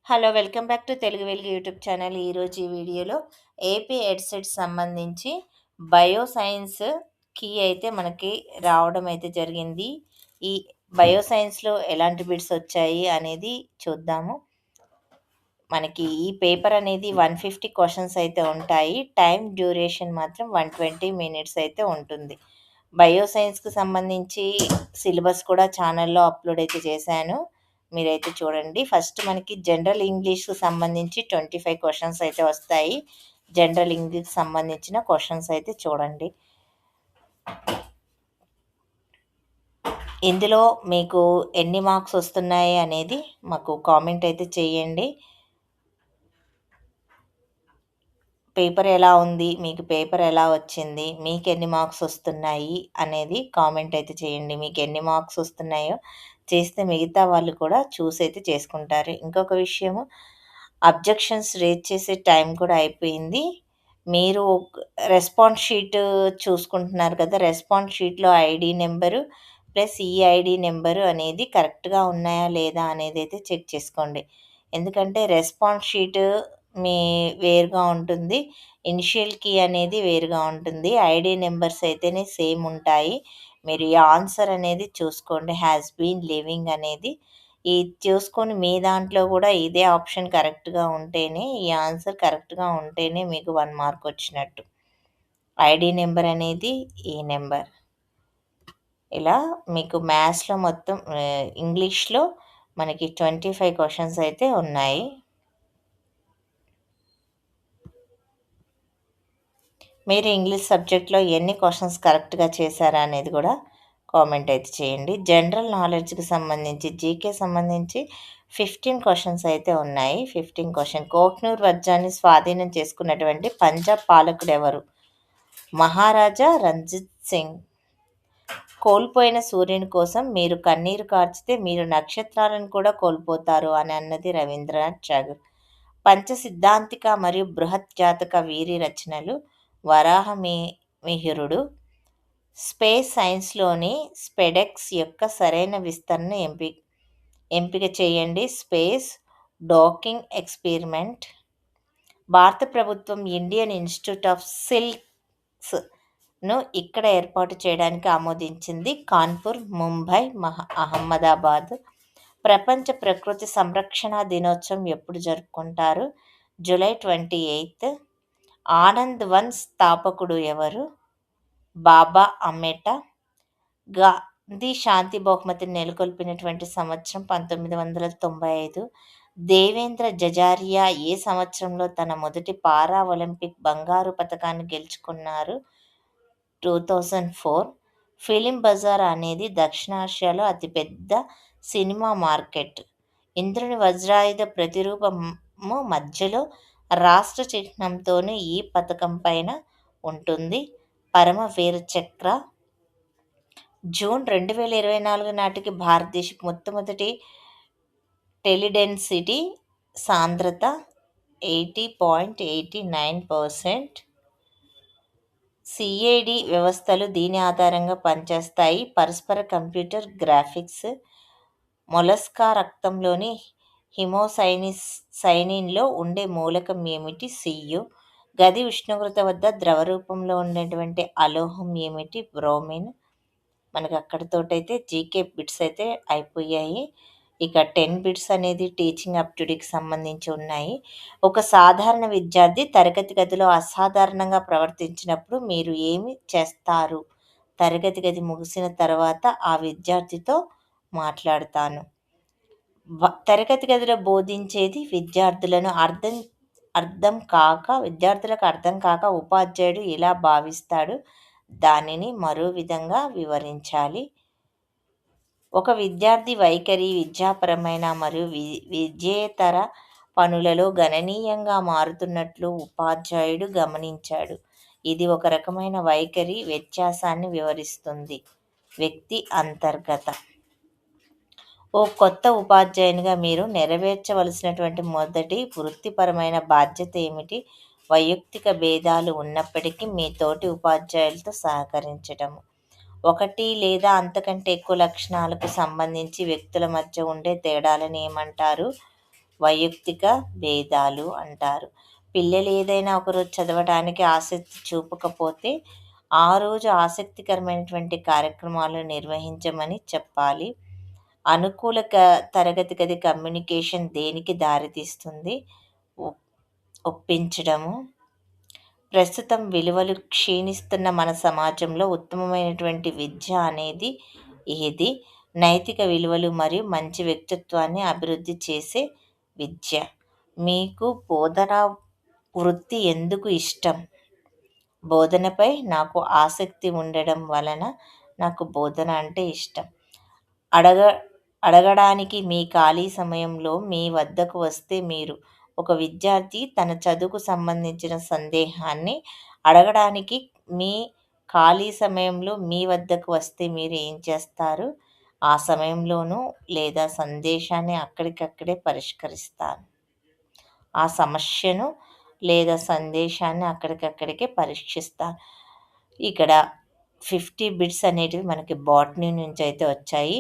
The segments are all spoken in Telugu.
Hello! Welcome back to Telugu వెలుగు యూట్యూబ్ ఛానల్. ఈరోజు ఈ వీడియోలో ఏపీ ఎడ్సెట్ సంబంధించి బయో సైన్స్ కీ అయితే మనకి రావడం అయితే జరిగింది. ఈ బయో సైన్స్‌లో ఎలాంటి బిట్స్ వచ్చాయి అనేది చూద్దాము. మనకి ఈ పేపర్ అనేది 150 క్వెషన్స్ అయితే ఉంటాయి. టైమ్ డ్యూరేషన్ మాత్రం 120 మినిట్స్ అయితే ఉంటుంది. బయో సైన్స్‌కి సంబంధించి సిలబస్ కూడా ఛానల్‌లో అప్‌లోడ్ అయితే చేశాను. మీరైతే చూడండి. ఫస్ట్ మనకి జనరల్ ఇంగ్లీష్‌కి సంబంధించి 25 క్వెషన్స్ అయితే వస్తాయి. జనరల్ ఇంగ్లీష్‌కి సంబంధించిన క్వెషన్స్ అయితే చూడండి. ఇందులో మీకు ఎన్ని మార్క్స్ వస్తున్నాయి అనేది మాకు కామెంట్ అయితే చేయండి. పేపర్ ఎలా ఉంది? మీకు పేపర్ ఎలా వచ్చింది? మీకెన్ని మార్క్స్ వస్తున్నాయి? అనేది కామెంట్ అయితే చేయండి. మీకెన్ని మార్క్స్ వస్తున్నాయో చేస్తే మిగతా వాళ్ళు కూడా చూసైతే చేసుకుంటారు. ఇంకొక విషయము, అబ్జెక్షన్స్ రేజ్ చేసే టైం కూడా అయిపోయింది. మీరు రెస్పాన్స్ షీట్ చూసుకుంటున్నారు కదా! రెస్పాన్స్ షీట్‌లో ఐడీ నెంబరు ప్లస్ ఈఐడీ నెంబరు అనేది కరెక్ట్‌గా ఉన్నాయా లేదా అనేదైతే చెక్ చేసుకోండి. ఎందుకంటే రెస్పాన్స్ షీట్ మీ వేరుగా ఉంటుంది. ఇనిషియల్ కీ అనేది వేరుగా ఉంటుంది. ఐడీ నెంబర్స్ అయితేనే సేమ్ ఉంటాయి. మీరు ఈ ఆన్సర్ అనేది చూసుకోండి. హ్యాస్ బీన్ లివింగ్ అనేది ఇది చూసుకొని మీ దాంట్లో కూడా ఇదే ఆప్షన్ కరెక్ట్‌గా ఉంటేనే, ఈ ఆన్సర్ కరెక్ట్‌గా ఉంటేనే మీకు 1 మార్క్ వచ్చినట్టు. ఐడీ నెంబర్ అనేది ఈ నెంబర్. ఇలా మీకు మ్యాథ్స్‌లో మొత్తం ఇంగ్లీష్‌లో మనకి 25 క్వెషన్స్ అయితే ఉన్నాయి. మీరు ఇంగ్లీష్ సబ్జెక్ట్‌లో ఎన్ని క్వెషన్స్ కరెక్ట్‌గా చేశారా అనేది కూడా కామెంట్ అయితే చేయండి. జనరల్ నాలెడ్జ్‌కి సంబంధించి, జీకే సంబంధించి 15 క్వెషన్స్ అయితే ఉన్నాయి. 15 క్వెషన్. కోహినూర్ వజ్రాన్ని స్వాధీనం చేసుకున్నటువంటి పంజాబ్ పాలకుడెవరు? మహారాజా రంజిత్ సింగ్. కోల్పోయిన సూర్యుని కోసం మీరు కన్నీరు కార్చితే మీరు నక్షత్రాలను కూడా కోల్పోతారు అని అన్నది రవీంద్రనాథ్ ఠాగూర్. పంచసిద్ధాంతిక మరియు బృహత్ జాతక వీరి రచనలు వరాహమిహిరుడు. స్పేస్ సైన్స్లోని స్పెడెక్స్ యొక్క సరైన విస్తరణ ఎంపిక చేయండి. Space docking experiment. భారత ప్రభుత్వం ఇండియన్ ఇన్స్టిట్యూట్ ఆఫ్ సిల్క్స్ను ఇక్కడ ఏర్పాటు చేయడానికి ఆమోదించింది. కాన్పూర్, ముంబై, అహ్మదాబాద్. ప్రపంచ ప్రకృతి సంరక్షణ దినోత్సవం ఎప్పుడు జరుపుకుంటారు? జూలై 28. ఆనంద్ వన్ స్థాపకుడు ఎవరు? బాబా అమ్మేట. గాంధీ శాంతి బహుమతిని నెలకొల్పినటువంటి సంవత్సరం 1995. దేవేంద్ర జజారియా ఏ సంవత్సరంలో తన మొదటి పారా ఒలింపిక్ బంగారు పతకాన్ని గెలుచుకున్నారు? 2004. ఫిలిం బజార్ అనేది దక్షిణాసియాలో అతిపెద్ద సినిమా మార్కెట్. ఇంద్రుని వజ్రాయుధ ప్రతిరూపము మధ్యలో రాష్ట్ర చిహ్నంతోనే ఈ పథకం పైన ఉంటుంది. పరమవీర చక్ర. జూన్ 2024 నాటికి భారతదేశపు మొట్టమొదటి టెలిడెన్సిటీ సాంద్రత 80.89%. సిఏడి వ్యవస్థలు దీని ఆధారంగా పనిచేస్తాయి. పరస్పర కంప్యూటర్ గ్రాఫిక్స్. మొలస్కా రక్తంలోని హిమోసైనిన్లో ఉండే మూలకం ఏమిటి? సియు. గది ఉష్ణోగ్రత వద్ద ద్రవ రూపంలో ఉండేటువంటి అలోహం ఏమిటి? బ్రోమిన్. మనకి అక్కడితోటైతే జీకే బిట్స్ అయితే అయిపోయాయి. ఇక 10 బిట్స్ అనేది టీచింగ్ అప్టిట్యూడ్‌కి సంబంధించి ఉన్నాయి. ఒక సాధారణ విద్యార్థి తరగతి గదిలో అసాధారణంగా ప్రవర్తించినప్పుడు మీరు ఏమి చేస్తారు? తరగతి గది ముగిసిన తర్వాత ఆ విద్యార్థితో మాట్లాడతాను. తరగతి గదిలో బోధించేది విద్యార్థులకు అర్థం కాక ఉపాధ్యాయుడు ఇలా భావిస్తాడు. దానిని మరో విధంగా వివరించాలి. ఒక విద్యార్థి వైఖరి విద్యాపరమైన మరియు విద్యేతర పనులలో గణనీయంగా మారుతున్నట్లు ఉపాధ్యాయుడు గమనించాడు. ఇది ఒక రకమైన వైఖరి వ్యత్యాసాన్ని వివరిస్తుంది. వ్యక్తి అంతర్గత. ఓ కొత్త ఉపాధ్యాయునిగా మీరు నెరవేర్చవలసినటువంటి మొదటి వృత్తిపరమైన బాధ్యత ఏమిటి? వైయక్తిక భేదాలు ఉన్నప్పటికీ మీ తోటి ఉపాధ్యాయులతో సహకరించటము. ఒకటి లేదా అంతకంటే ఎక్కువ లక్షణాలకు సంబంధించి వ్యక్తుల మధ్య ఉండే తేడాలను ఏమంటారు? వైయక్తిక భేదాలు అంటారు. పిల్లలు ఏదైనా ఒకరోజు చదవడానికి ఆసక్తి చూపకపోతే ఆ రోజు ఆసక్తికరమైనటువంటి కార్యక్రమాలు నిర్వహించమని చెప్పాలి. అనుకూల తరగతి గది కమ్యూనికేషన్ దేనికి దారితీస్తుంది? ఒప్పించడము. ప్రస్తుతం విలువలు క్షీణిస్తున్న మన సమాజంలో ఉత్తమమైనటువంటి విద్య అనేది ఏది? నైతిక విలువలు మరియు మంచి వ్యక్తిత్వాన్ని అభివృద్ధి చేసే విద్య. మీకు బోధనా వృత్తి ఎందుకు ఇష్టం? బోధనపై నాకు ఆసక్తి ఉండడం వలన నాకు బోధన అంటే ఇష్టం. అడగడానికి మీ ఖాళీ సమయంలో మీ వద్దకు వస్తే మీరు ఒక విద్యార్థి తన చదువుకు సంబంధించిన సందేహాన్ని అడగడానికి మీ ఖాళీ సమయంలో మీ వద్దకు వస్తే మీరు ఏం చేస్తారు? ఆ సమయంలోనూ లేదా సందేశాన్ని అక్కడికక్కడే పరిష్కరిస్తాను. ఆ సమస్యను లేదా సందేశాన్ని అక్కడికక్కడికే పరీక్షిస్తాను. ఇక్కడ 50 బిట్స్ అనేటివి మనకి బాటనీ నుంచి అయితే వచ్చాయి.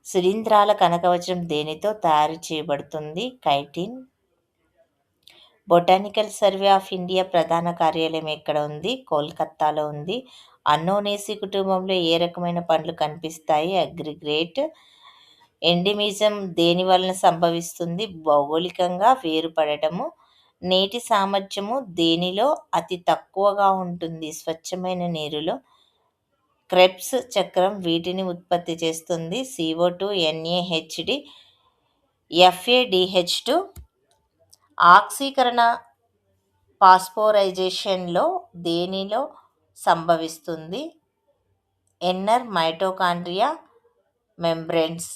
శిలీంధ్రాల కనకవచం దేనితో తయారు చేయబడుతుంది? Chitin. Botanical survey of India ప్రధాన కార్యాలయం ఎక్కడ ఉంది? కోల్కత్తాలో ఉంది. అన్నోనేసి కుటుంబంలో ఏ రకమైన పండ్లు కనిపిస్తాయి? అగ్రిగేట్. ఎండిమిజం దేని వలన సంభవిస్తుంది? భౌగోళికంగా వేరుపడటము. నీటి సామర్థ్యము దేనిలో అతి తక్కువగా ఉంటుంది? స్వచ్ఛమైన నీరులో. క్రెబ్స్ చక్రం వీటిని ఉత్పత్తి చేస్తుంది? CO2, NaHD, FADH2. ఆక్సీకరణ పాస్పోరైజేషన్లో దేనిలో సంభవిస్తుంది? Inner mitochondria membranes.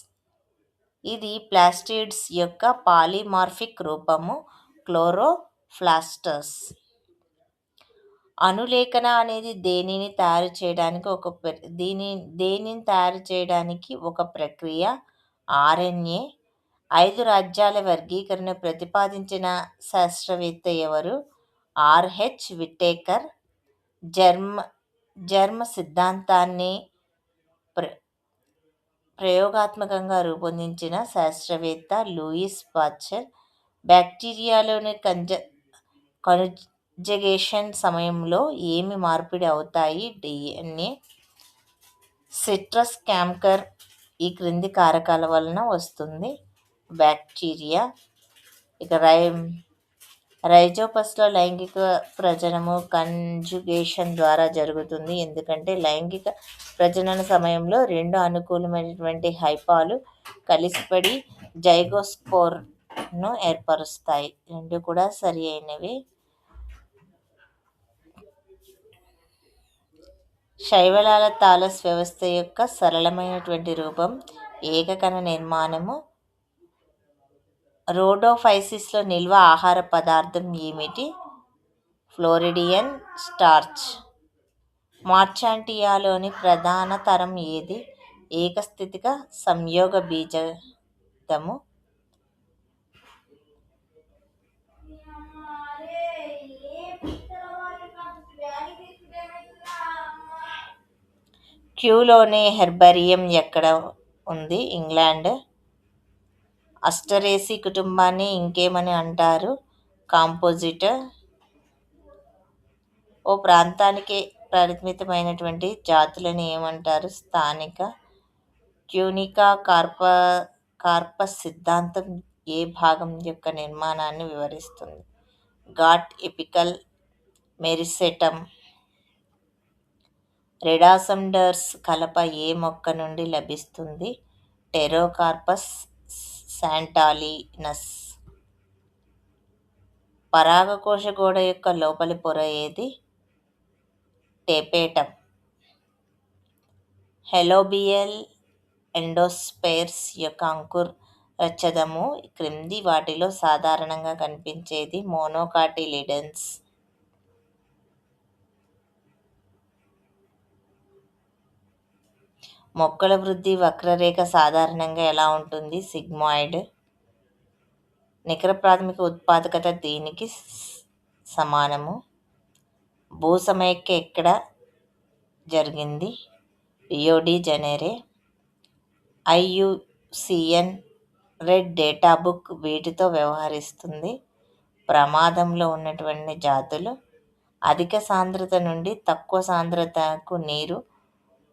ఇది ప్లాస్టిడ్స్ యొక్క పాలిమార్ఫిక్ రూపము. క్లోరోప్లాస్టస్. అనులేఖన అనేది దేనిని తయారు చేయడానికి ఒక ప్రక్రియ? RNA. 5 రాజ్యాల వర్గీకరణ ప్రతిపాదించిన శాస్త్రవేత్త ఎవరు? RH Whittaker. జర్మ సిద్ధాంతాన్ని ప్రయోగాత్మకంగా రూపొందించిన శాస్త్రవేత్త లూయిస్ పాశ్చర్. బ్యాక్టీరియాలోని కన్జుగేషన్ సమయంలో ఏమి మార్పిడి అవుతాయి? DNA. సిట్రస్ క్యాంకర్ ఈ క్రింది కారకాల వలన వస్తుంది? బ్యాక్టీరియా. ఇక రైజోపస్లో లైంగిక ప్రజనము కన్జుగేషన్ ద్వారా జరుగుతుంది. ఎందుకంటే లైంగిక ప్రజనన సమయంలో 2 అనుకూలమైనటువంటి హైపాలు కలిసిపడి జైగోస్పోర్ను ఏర్పరుస్తాయి. 2 కూడా సరి అయినవి. శైవలాల థాలస్ వ్యవస్థ యొక్క సరళమైనటువంటి రూపం ఏకకణ నిర్మాణము. రోడోఫైసిస్లో నిల్వ ఆహార పదార్థం ఏమిటి? Floridean starch. మార్చాంటియాలోని ప్రధాన తరం ఏది? ఏకస్థితిక సంయోగ బీజదము. క్యూలోని హెర్బేరియం ఎక్కడ ఉంది? ఇంగ్లాండ్. అస్టరేసి కుటుంబాన్ని ఇంకేమని అంటారు? కాంపోజిట్. ఓ ప్రాంతానికి పరిమితమైనటువంటి జాతులను ఏమంటారు? స్థానిక. ట్యూనికా కార్పస్ సిద్ధాంతం ఏ భాగం యొక్క నిర్మాణాన్ని వివరిస్తుంది? ఘాట్ ఎపికల్ మెరిసెటమ్. రెడాసమ్డర్స్ కలప ఏ మొక్క నుండి లభిస్తుంది? టెరోకార్పస్ శాంటాలినస్. పరాగకోశ గోడ యొక్క లోపలి పొర ఏది? టేపేటమ్. హెలోబియల్ ఎండోస్పెర్మ్స్ యొక్క అంకురచ్చదము క్రింది వాటిలో సాధారణంగా కనిపించేది? మోనోకాటిలిడన్స్. మొక్కల వృద్ధి వక్రరేఖ సాధారణంగా ఎలా ఉంటుంది? సిగ్మాయిడ్. నికర ప్రాథమిక ఉత్పాదకత దేనికి సమానము? భూసమైక్య ఎక్కడ జరిగింది? Rio de Janeiro. IUCN red data book వీటితో వ్యవహరిస్తుంది. ప్రమాదంలో ఉన్నటువంటి జాతులు అధిక సాంద్రత నుండి తక్కువ సాంద్రతకు నీరు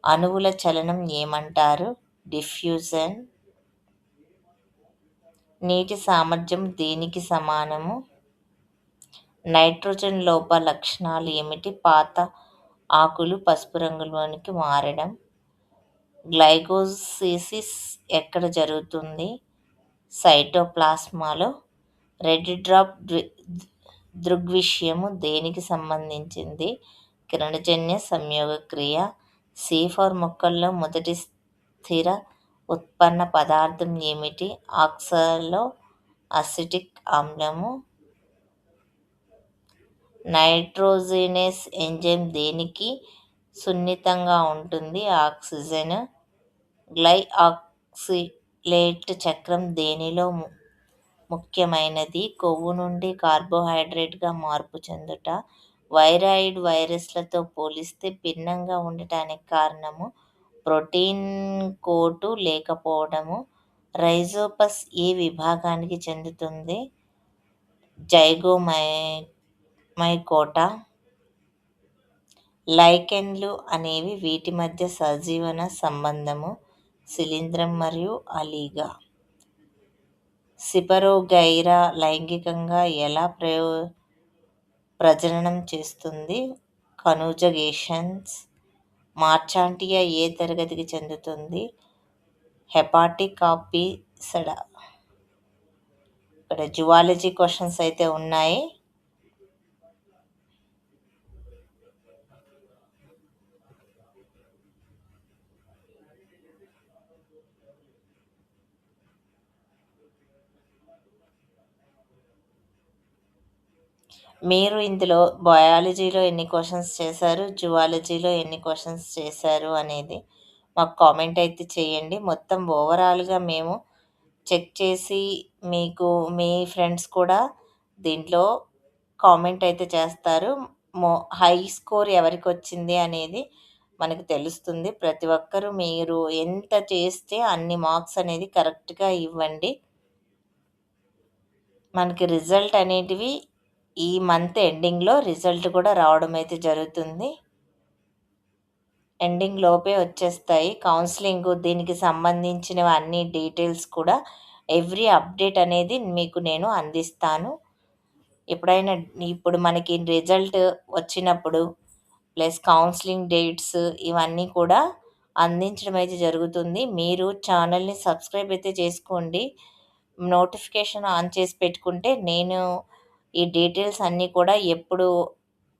అణువుల చలనం ఏమంటారు? డిఫ్యూజన్. నీటి సామర్థ్యం దేనికి సమానము? నైట్రోజన్ లోప లక్షణాలు ఏమిటి? పాత ఆకులు పసుపు రంగులోనికి మారడం. గ్లైకోసిస్ ఎక్కడ జరుగుతుంది? సైటోప్లాస్మాలో. రెడ్ డ్రాప్ దృగ్విషయము దేనికి సంబంధించింది? కిరణజన్య సంయోగక్రియ. C4 మొక్కల్లో మొదటి స్థిర ఉత్పన్న పదార్థం ఏమిటి? ఆక్సాలో అసిటిక్ ఆమ్లము. నైట్రోజెనేస్ ఎంజైమ్ దేనికి సున్నితంగా ఉంటుంది? ఆక్సిజన్. గ్లైఆక్సిలేట్ చక్రం దేనిలో ముఖ్యమైనది? కొవ్వు నుండి కార్బోహైడ్రేట్గా మార్పు చెందుట. వైరాయిడ్ వైరస్లతో పోలిస్తే భిన్నంగా ఉండటానికి కారణము ప్రోటీన్ కోటు లేకపోవడము. రైజోపస్ ఏ విభాగానికి చెందుతుంది? జైగోమైకోటా. లైకెన్లు అనేవి వీటి మధ్య సజీవన సంబంధము. శిలీంధ్రం మరియు అలీగా. సిపరోగైరా లైంగికంగా ఎలా ప్రజననం చేస్తుంది? కన్జుగేషన్స్. మార్చాంటియా ఏ తరగతికి చెందుతుంది? హెపాటికాపిసడా. ఇక్కడ జువాలజీ క్వశ్చన్స్ అయితే ఉన్నాయి. మీరు ఇందులో బయాలజీలో ఎన్ని క్వశ్చన్స్ చేశారు, జువాలజీలో ఎన్ని క్వశ్చన్స్ చేశారు అనేది మాకు కామెంట్ అయితే చేయండి. మొత్తం ఓవరాల్గా మేము చెక్ చేసి మీకు మీ ఫ్రెండ్స్ కూడా దీంట్లో కామెంట్ అయితే చేస్తారు. హై స్కోర్ ఎవరికి వచ్చింది అనేది మనకు తెలుస్తుంది. ప్రతి ఒక్కరూ మీరు ఎంత చేస్తే అన్ని మార్క్స్ అనేది కరెక్ట్గా ఇవ్వండి. మనకి రిజల్ట్ అనేటివి ఈ మంత్ ఎండింగ్లో రిజల్ట్ కూడా రావడం అయితే జరుగుతుంది. ఎండింగ్ లోపే వచ్చేస్తాయి. కౌన్సిలింగ్ దీనికి సంబంధించిన అన్ని డీటెయిల్స్ కూడా ఎవ్రీ అప్డేట్ అనేది మీకు నేను అందిస్తాను. ఎప్పుడైనా ఇప్పుడు మనకి రిజల్ట్ వచ్చినప్పుడు ప్లస్ కౌన్సిలింగ్ డేట్స్ ఇవన్నీ కూడా అందించడం అయితే జరుగుతుంది. మీరు ఛానల్ని సబ్స్క్రైబ్ అయితే చేసుకోండి. నోటిఫికేషన్ ఆన్ చేసి పెట్టుకుంటే నేను ఈ డీటెయిల్స్ అన్నీ కూడా ఎప్పుడు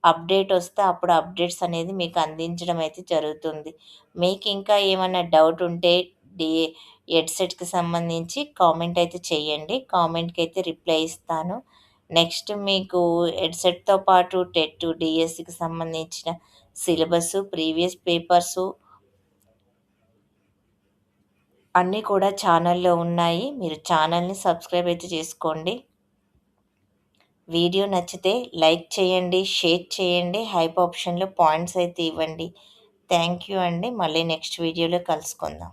అప్డేట్ వస్తే అప్పుడు అప్డేట్స్ అనేది మీకు అందించడం అయితే జరుగుతుంది. మీకు ఇంకా ఏమైనా డౌట్ ఉంటే హెడ్సెట్కి సంబంధించి కామెంట్ అయితే చేయండి. కామెంట్కి అయితే రిప్లై ఇస్తాను. నెక్స్ట్ మీకు హెడ్సెట్తో పాటు టెట్ డిఎస్సికి సంబంధించిన సిలబస్ ప్రీవియస్ పేపర్సు అన్నీ కూడా ఛానల్లో ఉన్నాయి. మీరు ఛానల్ని సబ్స్క్రైబ్ అయితే చేసుకోండి. వీడియో నచ్చితే లైక్ చేయండి, షేర్ చేయండి, హైప్ ఆప్షన్లో పాయింట్స్ అయితే ఇవ్వండి. థ్యాంక్ యూ అండి. మళ్ళీ నెక్స్ట్ వీడియోలో కలుసుకుందాం.